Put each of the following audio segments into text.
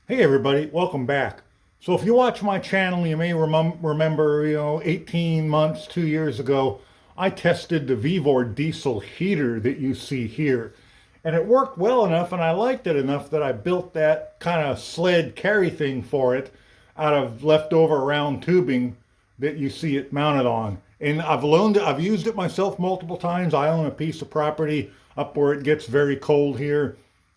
Hey everybody, welcome back. So if you watch my channel, you may remember, 18 months, 2 years ago, I tested the Vevor diesel heater that you see here. And it worked well enough and I liked it enough that I built that kind of sled carry thing for it out of leftover round tubing that you see it mounted on. And I've used it myself multiple times. I own a piece of property up where it gets very cold here,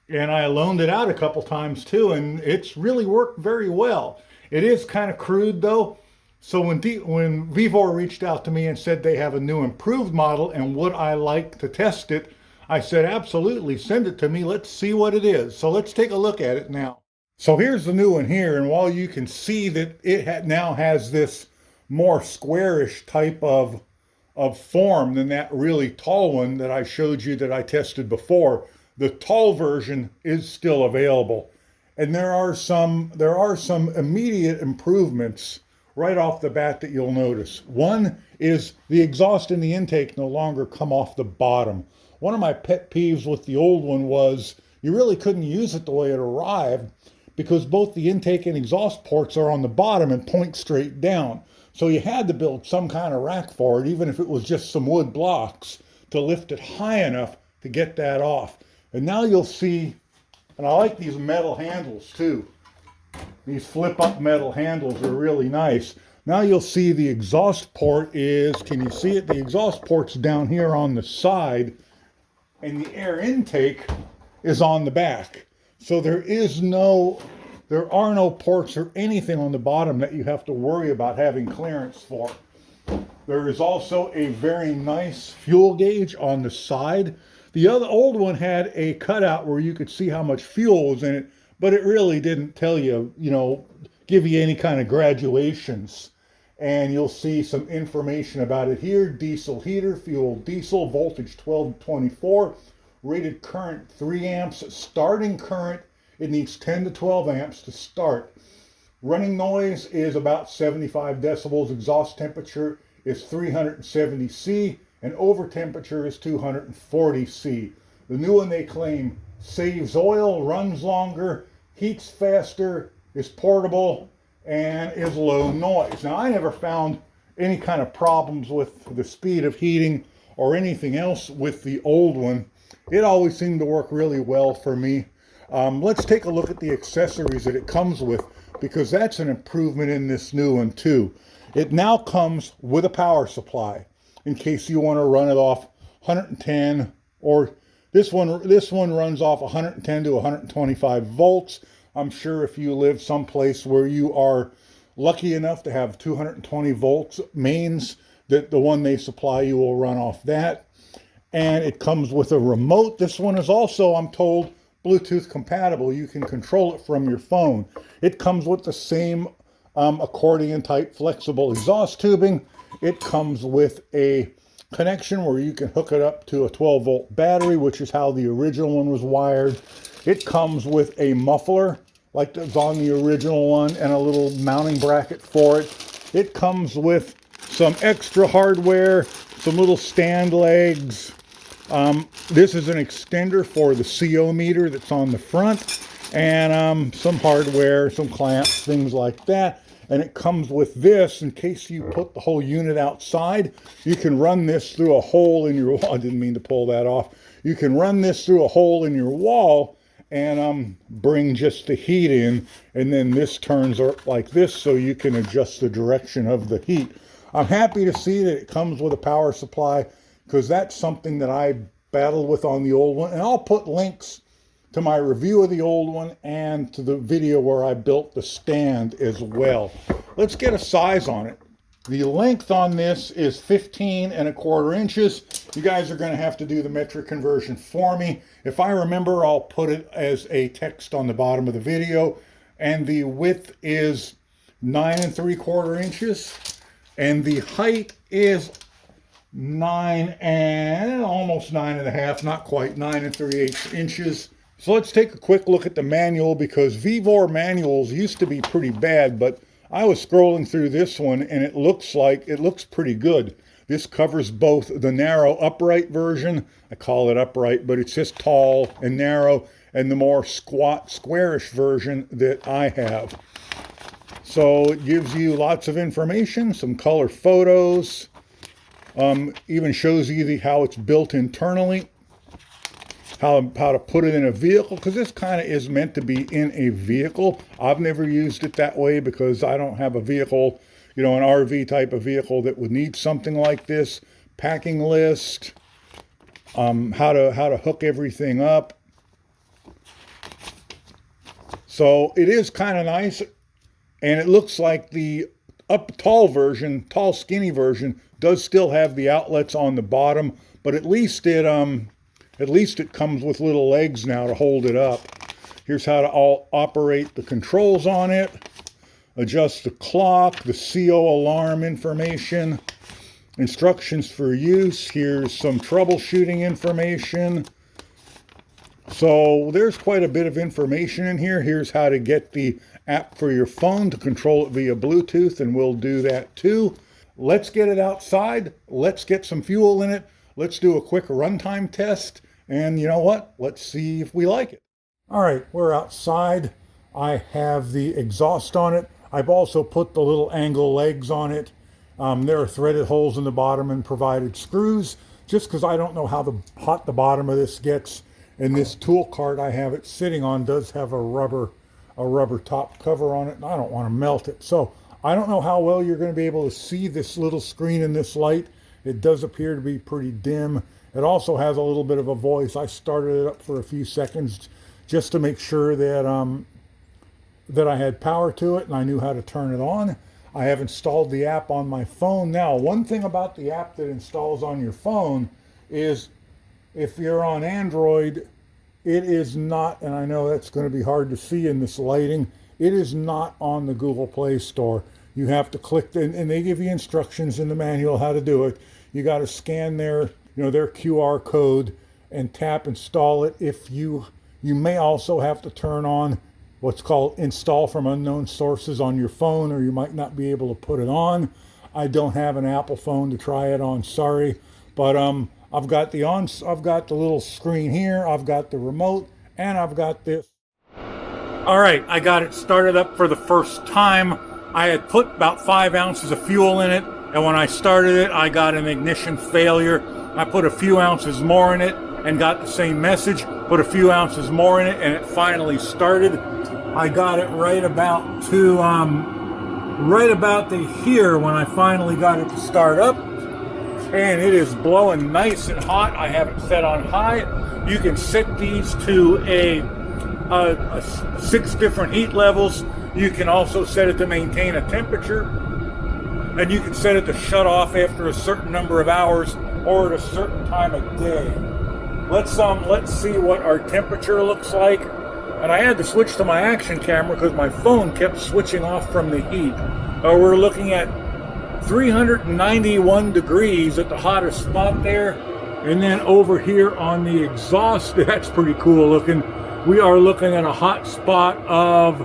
and I loaned it out a couple times too, and it's really worked very well. It is kind of crude though. So when Vevor reached out to me and said they have a new improved model and would I like to test it, I said absolutely, send it to me. Let's see what it is. So let's take a look at it now. So here's the new one here, and while you can see that now has this more squarish type of form than that really tall one that I showed you that I tested before, the tall version is still available. And there are some immediate improvements right off the bat that you'll notice. One is the exhaust and the intake no longer come off the bottom. One of my pet peeves with the old one was you really couldn't use it the way it arrived because both the intake and exhaust ports are on the bottom and point straight down. So you had to build some kind of rack for it, even if it was just some wood blocks, to lift it high enough to get that off. And now you'll see, and I like these metal handles too. These flip up metal handles are really nice. Now you'll see the exhaust port is, can you see it? The exhaust port's down here on the side and the air intake is on the back. So there are no ports or anything on the bottom that you have to worry about having clearance for. There is also a very nice fuel gauge on the side. The other old one had a cutout where you could see how much fuel was in it, but it really didn't tell you, give you any kind of graduations. And you'll see some information about it here. Diesel heater, fuel diesel, voltage 12 to 24, rated current 3 amps, starting current, it needs 10 to 12 amps to start. Running noise is about 75 decibels, exhaust temperature is 370 C, and over temperature is 240 C. The new one, they claim, saves oil, runs longer, heats faster, is portable, and is low noise. Now, I never found any kind of problems with the speed of heating or anything else with the old one. It always seemed to work really well for me. Let's take a look at the accessories that it comes with, because that's an improvement in this new one too. It now comes with a power supply in case you want to run it off 110, or this one runs off 110 to 125 volts. I'm sure if you live someplace where you are lucky enough to have 220 volts mains, that the one they supply you will run off that. And it comes with a remote. This one is also, I'm told, Bluetooth compatible. You can control it from your phone. It comes with the same accordion type flexible exhaust tubing. It comes with a connection where you can hook it up to a 12 volt battery, which is how the original one was wired. It comes with a muffler like that's on the original one and a little mounting bracket for it. It comes with some extra hardware, some little stand legs. This is an extender for the CO meter that's on the front, and some hardware, some clamps, things like that. And it comes with this in case you put the whole unit outside. You can run this through a hole in your wall. I didn't mean to pull that off. You can run this through a hole in your wall and bring just the heat in, and then this turns up like this so you can adjust the direction of the heat. I'm happy to see that it comes with a power supply, because that's something that I battled with on the old one. And I'll put links to my review of the old one and to the video where I built the stand as well. Let's get a size on it. The length on this is 15¼ inches. You guys are going to have to do the metric conversion for me. If I remember, I'll put it as a text on the bottom of the video. And the width is 9¾ inches. And the height is 9 and almost 9.5, not quite, 9 3/8 inches. So let's take a quick look at the manual, because Vevor manuals used to be pretty bad, but I was scrolling through this one and it looks pretty good. This covers both the narrow upright version, I call it upright, but it's just tall and narrow, and the more squat, squarish version that I have. So it gives you lots of information, some color photos, even shows you how it's built internally, how to put it in a vehicle, because this kind of is meant to be in a vehicle. I've never used it that way because I don't have a vehicle, an RV type of vehicle that would need something like this. Packing list, how to hook everything up. So it is kind of nice, and it looks like the tall skinny version does still have the outlets on the bottom, but at least it comes with little legs now to hold it up. Here's how to operate the controls on it, adjust the clock, the CO alarm information, instructions for use. Here's some troubleshooting information. So there's quite a bit of information in here. Here's how to get the app for your phone to control it via Bluetooth, and we'll do that too. Let's get it outside. Let's get some fuel in it. Let's do a quick runtime test. And you know what? Let's see if we like it. All right, we're outside. I have the exhaust on it. I've also put the little angle legs on it. There are threaded holes in the bottom and provided screws, just because I don't know how hot the bottom of this gets. And this tool cart I have it sitting on does have a rubber top cover on it, and I don't want to melt it. So I don't know how well you're going to be able to see this little screen in this light. It does appear to be pretty dim. It also has a little bit of a voice. I started it up for a few seconds just to make sure that that I had power to it and I knew how to turn it on. I have installed the app on my phone. Now, one thing about the app that installs on your phone is if you're on Android, it is not, and I know that's going to be hard to see in this lighting, it is not on the Google Play Store. You have to click, and they give you instructions in the manual how to do it. You got to scan their QR code and tap install it. If you may also have to turn on what's called install from unknown sources on your phone, or you might not be able to put it on. I don't have an Apple phone to try it on, sorry. But I've got the little screen here, I've got the remote, and I've got this. All right, I got it started up for the first time. I had put about 5 ounces of fuel in it, and when I started it, I got an ignition failure. I put a few ounces more in it and got the same message, put a few ounces more in it, and it finally started. I got it right about to here when I finally got it to start up, and it is blowing nice and hot. I have it set on high. You can set these to a 6 different heat levels. You can also set it to maintain a temperature, and you can set it to shut off after a certain number of hours or at a certain time of day. Let's see what our temperature looks like. And I had to switch to my action camera because my phone kept switching off from the heat. We're looking at 391 degrees at the hottest spot there. And then over here on the exhaust, that's pretty cool looking. We are looking at a hot spot of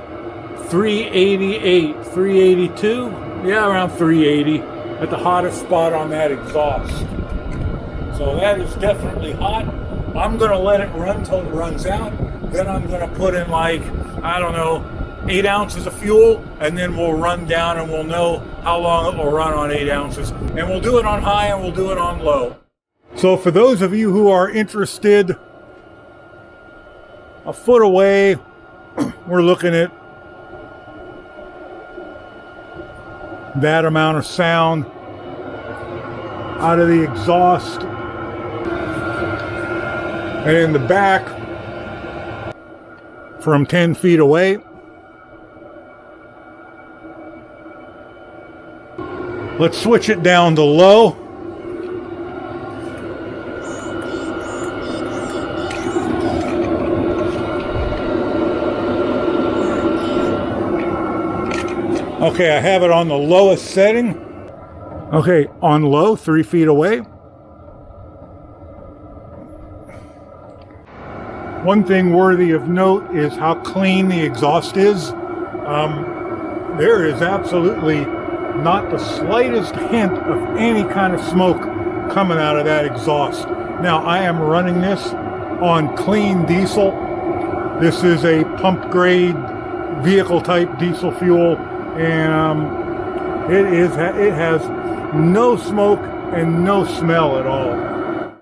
388, 382. Yeah, around 380 at the hottest spot on that exhaust. So that is definitely hot. I'm going to let it run till it runs out. Then I'm going to put in 8 ounces of fuel, and then we'll run down and we'll know how long it will run on 8 ounces. And we'll do it on high and we'll do it on low. So for those of you who are interested, a foot away, we're looking at that amount of sound out of the exhaust. And in the back, from 10 feet away, let's switch it down to low. Okay, I have it on the lowest setting. Okay, on low, 3 feet away. One thing worthy of note is how clean the exhaust is. There is absolutely not the slightest hint of any kind of smoke coming out of that exhaust. Now, I am running this on clean diesel, This is a pump grade vehicle type diesel fuel, and it has no smoke and no smell at all.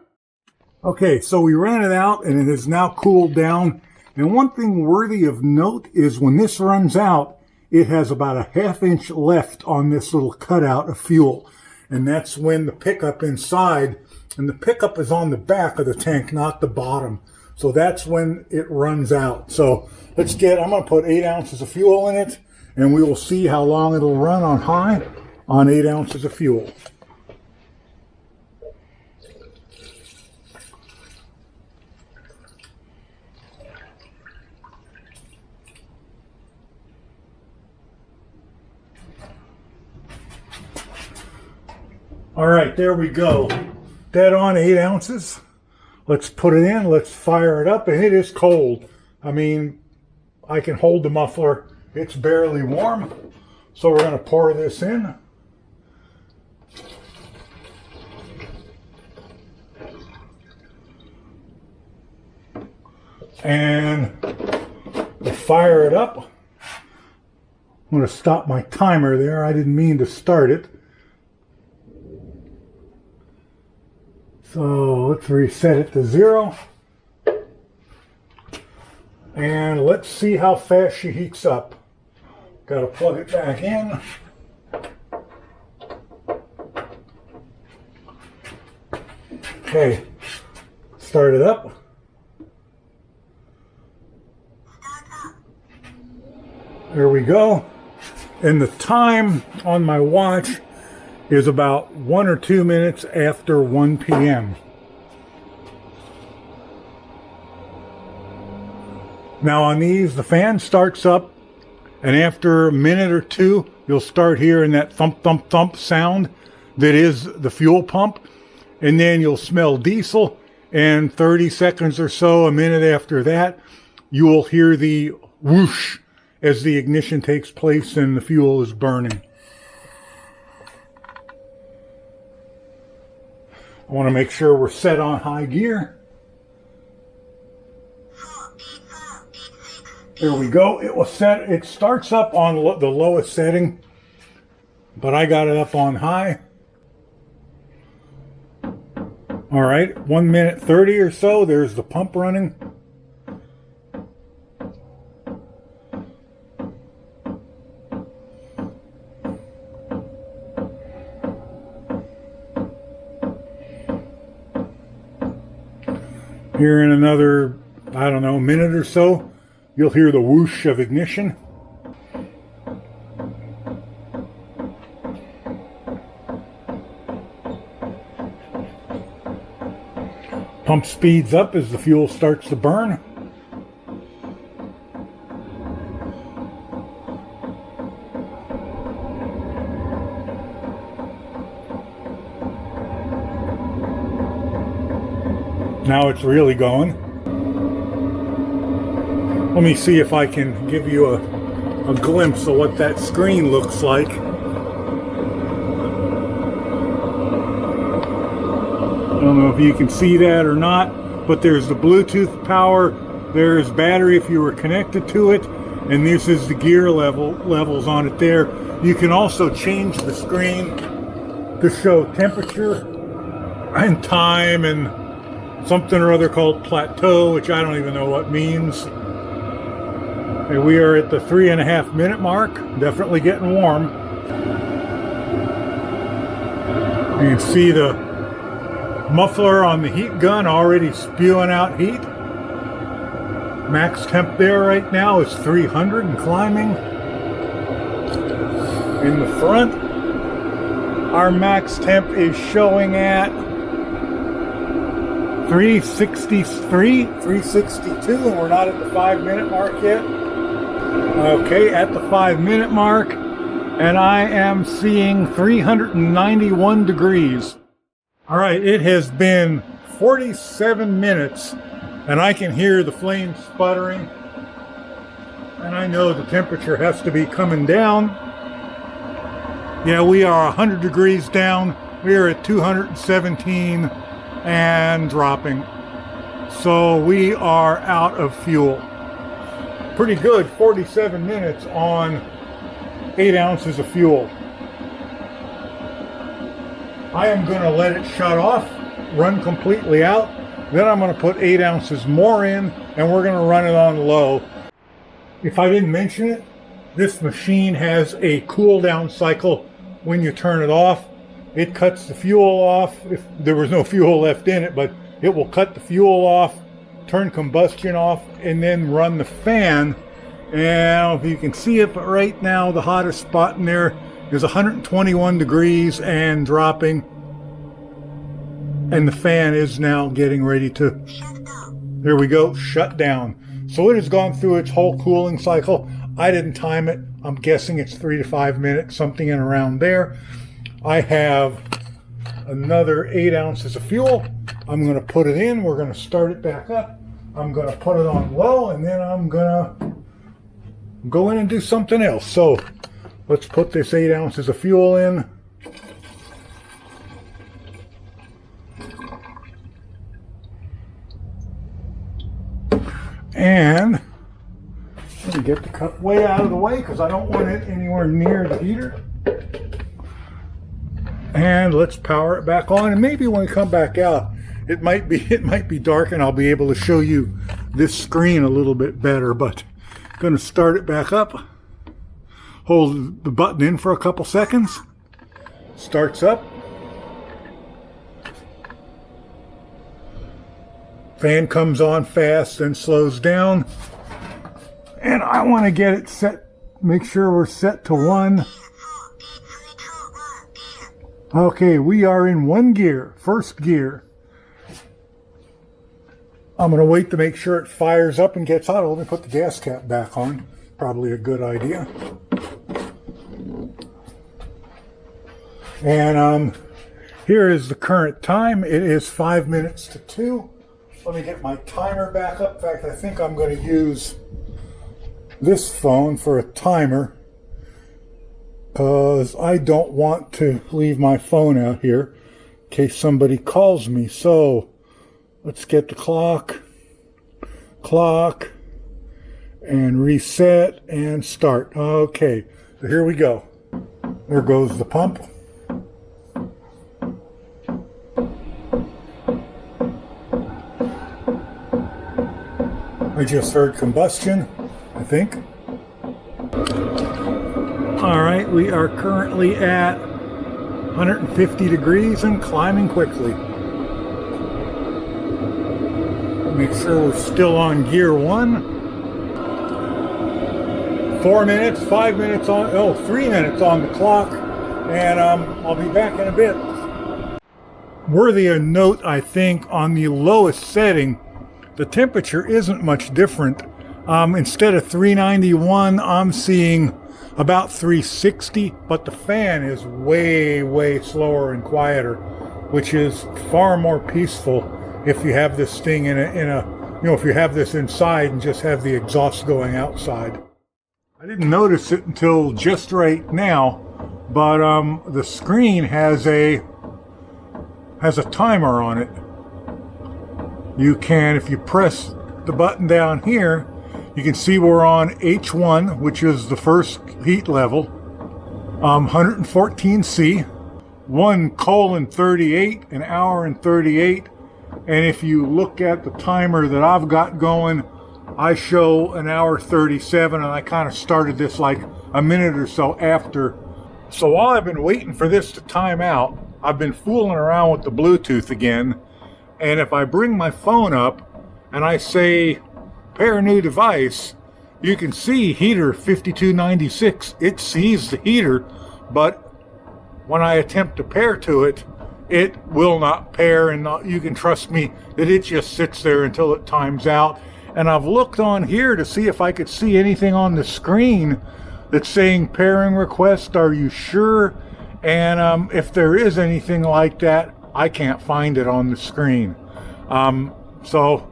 Okay, so we ran it out and it has now cooled down. And one thing worthy of note is when this runs out, it has about a ½ inch left on this little cutout of fuel. And that's when the pickup inside, and the pickup is on the back of the tank, not the bottom. So that's when it runs out. So I'm going to put 8 ounces of fuel in it, and we will see how long it'll run on high on 8 ounces of fuel. All right, there we go. Dead on 8 ounces. Let's put it in, let's fire it up, and it is cold. I mean, I can hold the muffler. It's barely warm. So we're going to pour this in. And we'll fire it up. I'm going to stop my timer there. I didn't mean to start it. So let's reset it to 0. And let's see how fast she heats up. Got to plug it back in. Okay, start it up. There we go. And the time on my watch is about 1 or 2 minutes after 1 p.m. Now on these, the fan starts up, and after a minute or two, you'll start hearing that thump, thump, thump sound that is the fuel pump. And then you'll smell diesel, and 30 seconds or so, a minute after that, you will hear the whoosh as the ignition takes place and the fuel is burning. I want to make sure we're set on high gear. There we go. It starts up on the lowest setting, but I got it up on high. All right, 1 minute 30 or so. There's the pump running. Here in another, I don't know, minute or so, you'll hear the whoosh of ignition. Pump speeds up as the fuel starts to burn. Now it's really going. Let me see if I can give you a glimpse of what that screen looks like. I don't know if you can see that or not, but there's the Bluetooth power, there's battery if you were connected to it, and this is the gear levels on it there. You can also change the screen to show temperature and time and something or other called plateau, which I don't even know what means. And we are at the 3.5 minute mark, definitely getting warm. You can see the muffler on the heat gun already spewing out heat. Max temp there right now is 300 and climbing. In the front, our max temp is showing at 363, 362, and we're not at the 5 minute mark yet. Okay, at the 5 minute mark, and I am seeing 391 degrees. All right, it has been 47 minutes, and I can hear the flames sputtering, and I know the temperature has to be coming down. Yeah, we are 100 degrees down. We are at 217 and dropping. So we are out of fuel. pretty good 47 minutes on 8 ounces of fuel. I am going to let it shut off, run completely out. Then I'm going to put 8 ounces more in, and we're going to run it on low. If I didn't mention it, this machine has a cool down cycle when you turn it off. It cuts the fuel off if there was no fuel left in it, but it will cut the fuel off, turn combustion off, and then run the fan. And I don't know if you can see it, but right now the hottest spot in there is 121 degrees and dropping. And the fan is now getting ready to, there we go, shut down. So it has gone through its whole cooling cycle. I didn't time it. I'm guessing it's 3 to 5 minutes, something in around there. I have another 8 ounces of fuel. I'm going to put it in. We're going to start it back up. I'm going to put it on low, and then I'm going to go in and do something else. So let's put this 8 ounces of fuel in. And let me get the cup way out of the way because I don't want it anywhere near the heater. And let's power it back on. And maybe when we come back out, it might be dark and I'll be able to show you this screen a little bit better. But I'm going to start it back up. Hold the button in for a couple seconds. Starts up. Fan comes on fast and slows down. And I want to get it set, make sure we're set to 1. Okay, we are in 1 gear, first gear. I'm going to wait to make sure it fires up and gets hot. Let me put the gas cap back on. Probably a good idea. And here is the current time. It is 5 minutes to 2. Let me get my timer back up. In fact, I think I'm going to use this phone for a timer because I don't want to leave my phone out here in case somebody calls me. So let's get the clock, and reset and start. Okay, so here we go. There goes the pump. I just heard combustion, I think. All right, we are currently at 150 degrees and climbing quickly. Make sure we're still on gear 1. 4 minutes, 5 minutes on, 3 minutes on the clock, and I'll be back in a bit. Worthy of note, I think, on the lowest setting, the temperature isn't much different. Instead of 391, I'm seeing about 360, but the fan is way, way slower and quieter, which is far more peaceful if you have this thing if you have this inside and just have the exhaust going outside. I didn't notice it until just right now, but the screen has a timer on it. You can, if you press the button down here, you can see we're on H1, which is the first heat level, 114C, 1:38, an hour and 38. And if you look at the timer that I've got going, I show an hour 37, and I kind of started this like a minute or so after. So while I've been waiting for this to time out, I've been fooling around with the Bluetooth again. And if I bring my phone up and I say pair new device, you can see heater 5296. It sees the heater, but when I attempt to pair to it, it will not pair, and you can trust me that it just sits there until it times out. And I've looked on here to see if I could see anything on the screen that's saying pairing request, are you sure? And if there is anything like that, I can't find it on the screen. So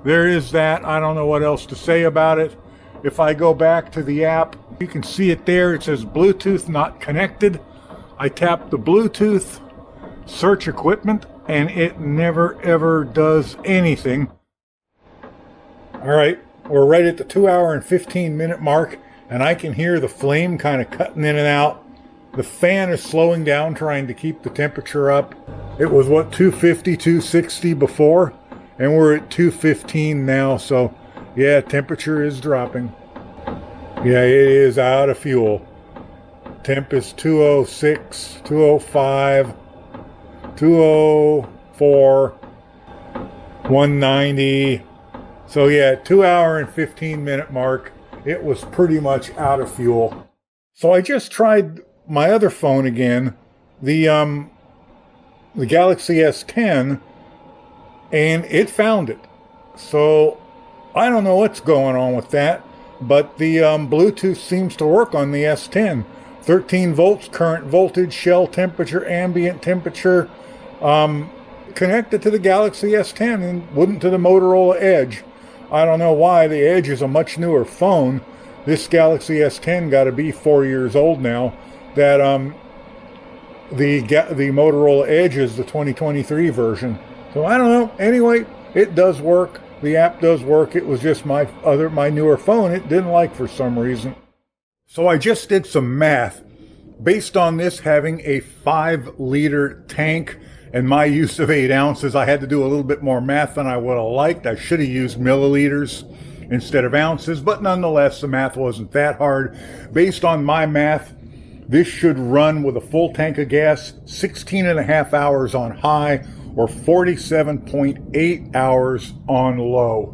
there is that. I don't know what else to say about it. If I go back to the app, you can see it there. It says Bluetooth not connected. I tap the Bluetooth, search equipment, and it never ever does anything. All right, We're right at the 2 hour and 15 minute mark, and I can hear the flame kind of cutting in and out. The fan is slowing down, trying to keep the temperature up. It was, what, 250, 260 before? And we're at 215 now, so yeah, temperature is dropping. Yeah, it is out of fuel. Temp is 206, 205, 204, 190. So yeah, 2 hour and 15 minute mark, it was pretty much out of fuel. So I just tried my other phone again, the Galaxy S10, and it found it. So I don't know what's going on with that, but the Bluetooth seems to work on the S10. 13 volts, current voltage, shell temperature, ambient temperature, connected to the Galaxy S10 and wouldn't to the Motorola Edge. I don't know why. The Edge is a much newer phone. This Galaxy S10 got to be 4 years old now. That the Motorola Edge is the 2023 version. So I don't know. Anyway, it does work. The app does work. It was just my newer phone it didn't like for some reason. So I just did some math. Based on this having a 5-liter tank and my use of 8 ounces, I had to do a little bit more math than I would have liked. I should have used milliliters instead of ounces, but nonetheless, the math wasn't that hard. Based on my math, this should run with a full tank of gas 16 and a half hours on high or 47.8 hours on low.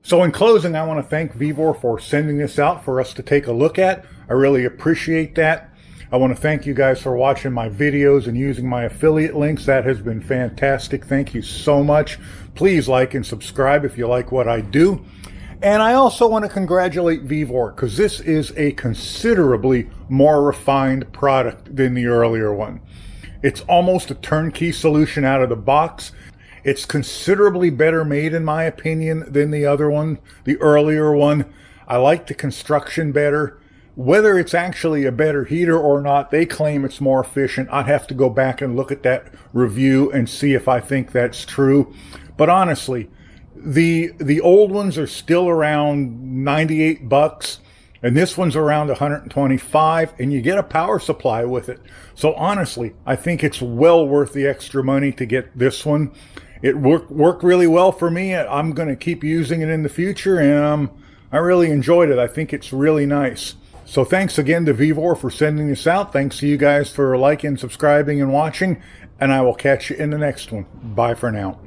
So in closing, I want to thank Vevor for sending this out for us to take a look at. I really appreciate that. I want to thank you guys for watching my videos and using my affiliate links. That has been fantastic. Thank you so much. Please like and subscribe if you like what I do. And I also want to congratulate Vevor because this is a considerably more refined product than the earlier one. It's almost a turnkey solution out of the box. It's considerably better made, in my opinion, than the other one, the earlier one. I like the construction better. Whether it's actually a better heater or not, they claim it's more efficient. I'd have to go back and look at that review and see if I think that's true. But honestly, the old ones are still around $98, and this one's around $125, and you get a power supply with it. So honestly, I think it's well worth the extra money to get this one. It worked really well for me. I'm going to keep using it in the future, and I really enjoyed it. I think it's really nice. So thanks again to Vevor for sending this out. Thanks to you guys for liking, subscribing, and watching, and I will catch you in the next one. Bye for now.